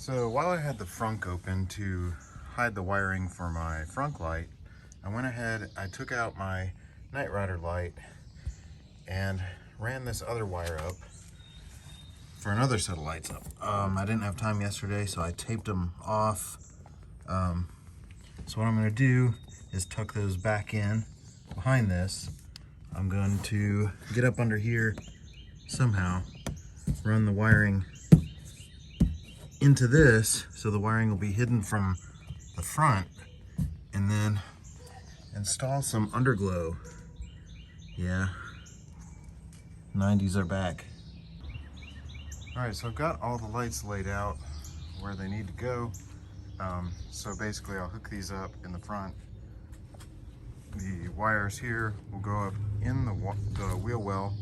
So while I had the frunk open to hide the wiring for my frunk light, I went ahead, I took out my Night Rider light and ran this other wire up for another set of lights up. I didn't have time yesterday, so I taped them off. So what I'm going to do is tuck those back in behind this. I'm going to get up under here somehow, run the wiring into this so the wiring will be hidden from the front, and then install some underglow. Yeah, 90s are back. Alright, so I've got all the lights laid out where they need to go. So basically I'll hook these up in the front. The wires here will go up in the wheel well,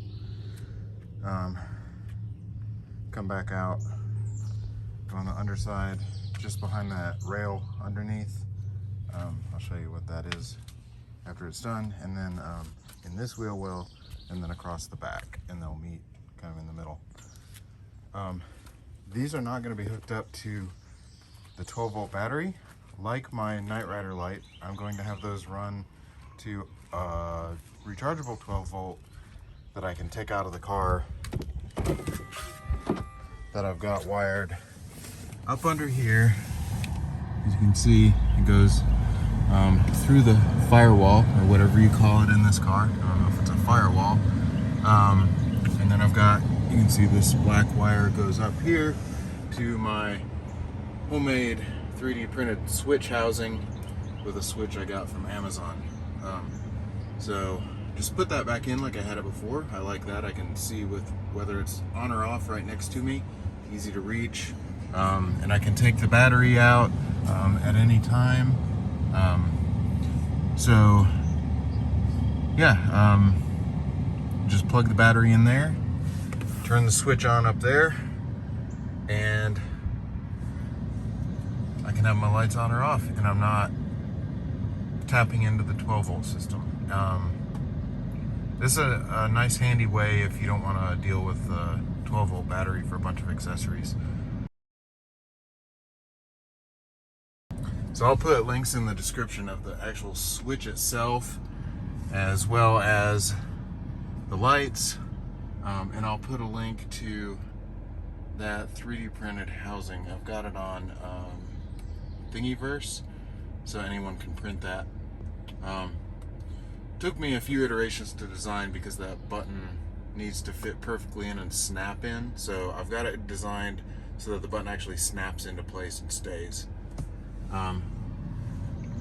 come back out, go on the underside, just behind that rail underneath. I'll show you what that is after it's done, and then in this wheel well, and then across the back, and they'll meet kind of in the middle. These are not going to be hooked up to the 12-volt battery. Like my Night Rider light, I'm going to have those run to a rechargeable 12-volt that I can take out of the car, that I've got wired up under here. As you can see, it goes through the firewall, or whatever you call it in this car. I don't know if it's a firewall. And then I've got, you can see this black wire goes up here to my homemade 3D printed switch housing with a switch I got from Amazon. So just put that back in like I had it before. I like that. I can see with whether it's on or off right next to me. Easy to reach. And I can take the battery out at any time. So yeah, just plug the battery in there, turn the switch on up there, and I can have my lights on or off, and I'm not tapping into the 12-volt system. This is a nice handy way if you don't want to deal with the 12-volt battery for a bunch of accessories. So I'll put links in the description of the actual switch itself, as well as the lights, and I'll put a link to that 3D printed housing. I've got it on Thingiverse, so anyone can print that. Took me a few iterations to design because that button needs to fit perfectly in and snap in, so I've got it designed so that the button actually snaps into place and stays.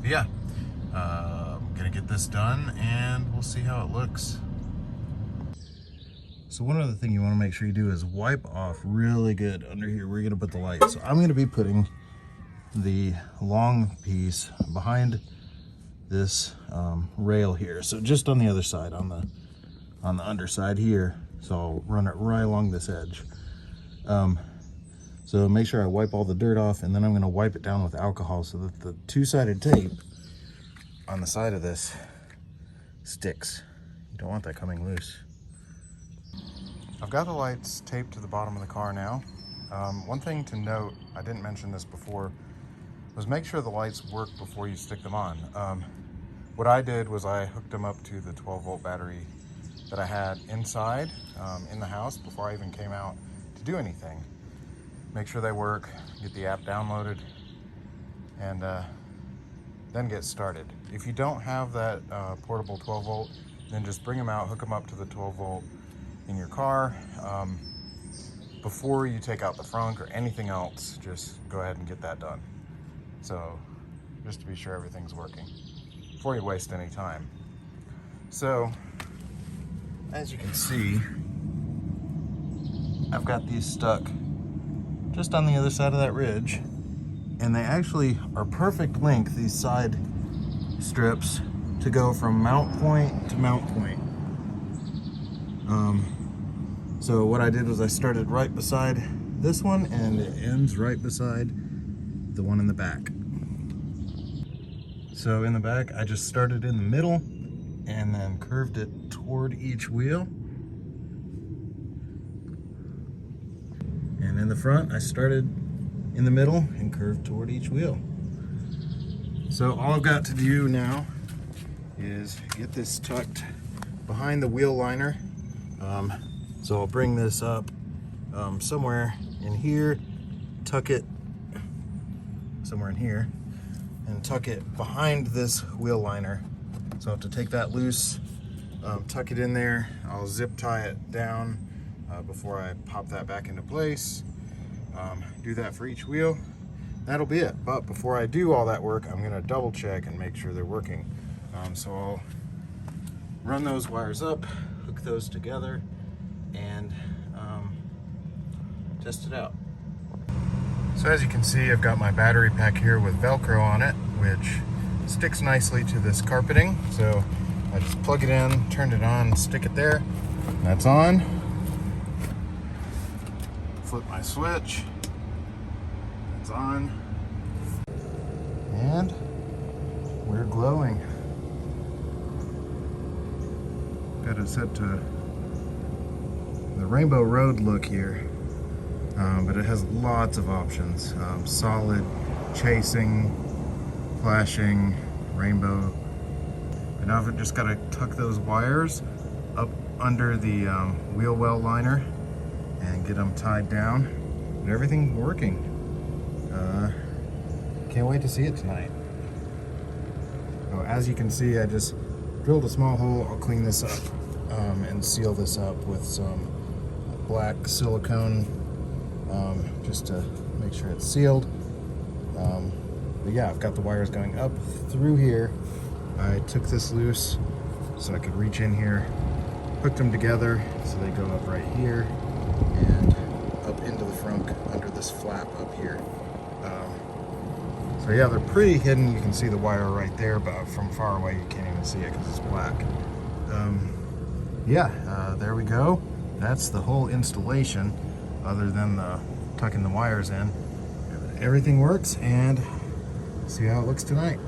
Yeah, I'm gonna get this done and we'll see how it looks. So one other thing you want to make sure you do is wipe off really good under here where you're gonna put the light. So I'm gonna be putting the long piece behind this rail here, so just on the other side, on the underside here. So I'll run it right along this edge. So make sure I wipe all the dirt off, and then I'm going to wipe it down with alcohol so that the two-sided tape on the side of this sticks. You don't want that coming loose. I've got the lights taped to the bottom of the car now. One thing to note, I didn't mention this before, was make sure the lights work before you stick them on. What I did was I hooked them up to the 12-volt battery that I had inside in the house before I even came out to do anything. Make sure they work, get the app downloaded, and then get started. If you don't have that portable 12-volt, then just bring them out, hook them up to the 12-volt in your car. Before you take out the frunk or anything else, just go ahead and get that done. So just to be sure everything's working before you waste any time. So as you can see, I've got these stuck just on the other side of that ridge, and they actually are perfect length, these side strips, to go from mount point to mount point. So what I did was I started right beside this one, and it ends right beside the one in the back. So in the back, I just started in the middle and then curved it toward each wheel. And in the front, I started in the middle and curve toward each wheel. So all I've got to do now is get this tucked behind the wheel liner. So I'll bring this up somewhere in here, tuck it somewhere in here, and tuck it behind this wheel liner. So I have to take that loose, tuck it in there. I'll zip tie it down before I pop that back into place. Do that for each wheel. That'll be it. But before I do all that work, I'm gonna double check and make sure they're working. So I'll run those wires up, hook those together, and test it out. So as you can see, I've got my battery pack here with Velcro on it, which sticks nicely to this carpeting. So I just plug it in, turn it on, stick it there. That's on. Flip my switch. It's on. And we're glowing. Got it set to the Rainbow Road look here, but it has lots of options. Solid, chasing, flashing, rainbow. And now I've just got to tuck those wires up under the wheel well liner and get them tied down. And everything's working. Can't wait to see it tonight. So as you can see, I just drilled a small hole. I'll clean this up and seal this up with some black silicone just to make sure it's sealed. But yeah, I've got the wires going up through here. I took this loose so I could reach in here, hooked them together so they go up right here and up into the front under this flap up here. So yeah, they're pretty hidden. You can see the wire right there, but from far away you can't even see it because it's black. There we go. That's the whole installation, other than the tucking the wires in. Everything works, and see how it looks tonight.